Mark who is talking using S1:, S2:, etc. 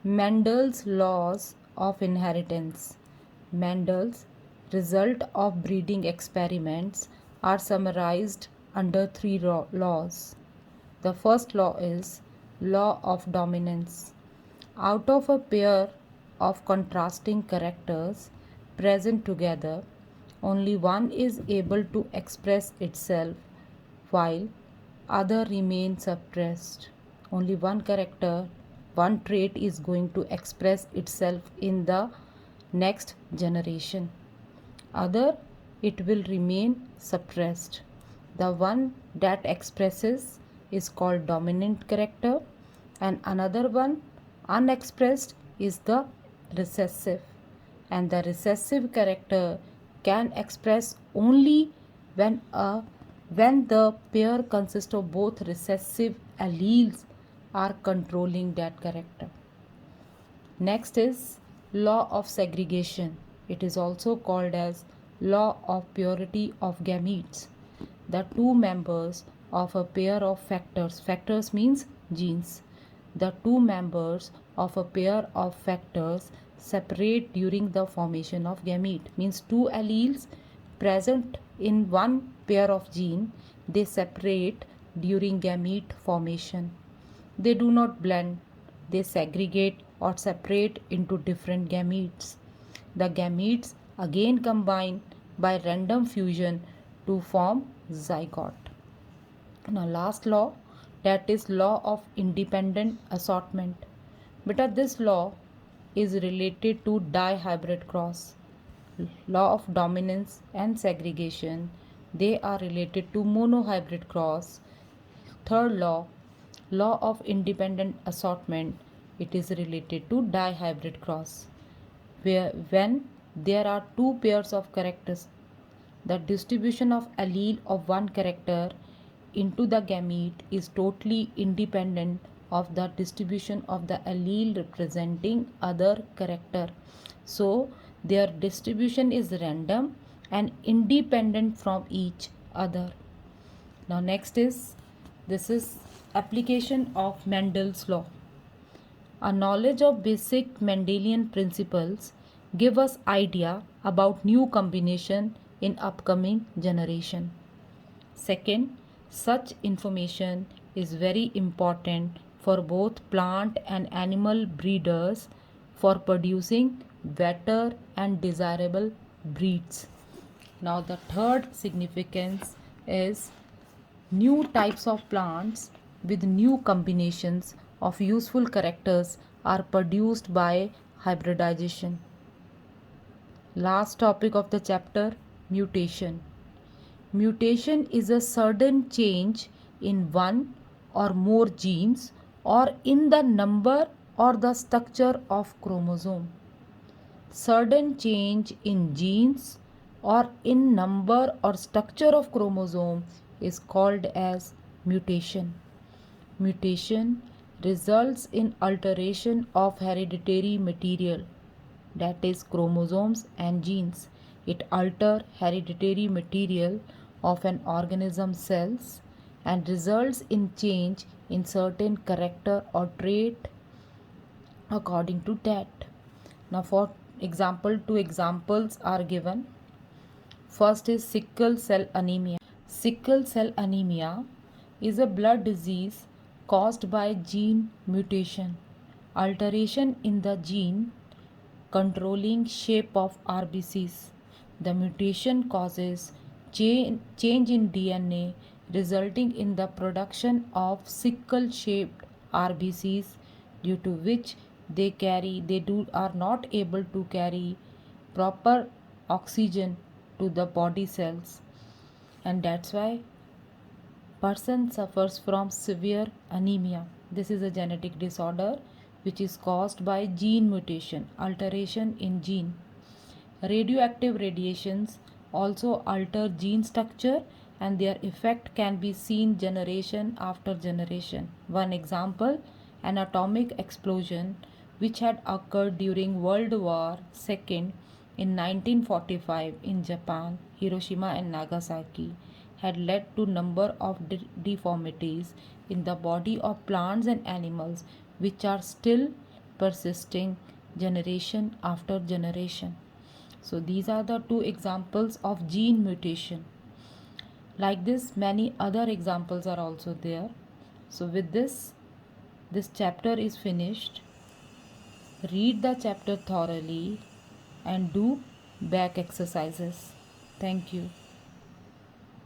S1: Mendel's laws of inheritance. Mendel's result of breeding experiments are summarized under three laws. The first law is law of dominance. Out of a pair of contrasting characters present together, only one is able to express itself while other remains suppressed. Only one character, one trait is going to express itself in the next generation. Other, it will remain suppressed. The one that expresses is called dominant character, and another one unexpressed is the recessive. And the recessive character can express only when the pair consists of both recessive alleles are controlling that character. Next is law of segregation. It is also called as law of purity of gametes. The two members of a pair of factors, factors means genes. The two members of a pair of factors separate during the formation of gamete, means two alleles present in one pair of gene, they separate during gamete formation. They do not blend, they segregate or separate into different gametes. The gametes again combine by random fusion to form zygote. Now last law, that is law of independent assortment. But this law is related to dihybrid cross. Law of dominance and segregation, they are related to monohybrid cross. Third law, law of independent assortment, it is related to dihybrid cross, where when there are two pairs of characters, the distribution of allele of one character into the gamete is totally independent of the distribution of the allele representing other character. So their distribution is random and independent from each other. Now next is, this is application of Mendel's law. A knowledge of basic Mendelian principles give us idea about new combination in upcoming generation. Second, such information is very important for both plant and animal breeders for producing better and desirable breeds. Now the third significance is new types of plants with new combinations of useful characters are produced by hybridization. Last topic of the chapter, mutation. Mutation is a sudden change in one or more genes or in the number or the structure of chromosome. Sudden change in genes or in number or structure of chromosome is called as mutation. Mutation results in alteration of hereditary material, that is chromosomes and genes. It alters hereditary material of an organism cells and results in change in certain character or trait according to that. Now for example, two examples are given. First is sickle cell anemia. Sickle cell anemia is a blood disease caused by gene mutation, alteration in the gene controlling shape of RBCs. The mutation causes change in DNA resulting in the production of sickle shaped RBCs, due to which are not able to carry proper oxygen to the body cells, and that's why person suffers from severe anemia. This is a genetic disorder which is caused by gene mutation, alteration in gene. Radioactive radiations also alter gene structure and their effect can be seen generation after generation. One example, an atomic explosion which had occurred during World War II in 1945 in Japan, Hiroshima and Nagasaki, had led to number of deformities in the body of plants and animals which are still persisting generation after generation. So these are the two examples of gene mutation. Like this, many other examples are also there. So with this chapter is finished. Read the chapter thoroughly and do back exercises. Thank you.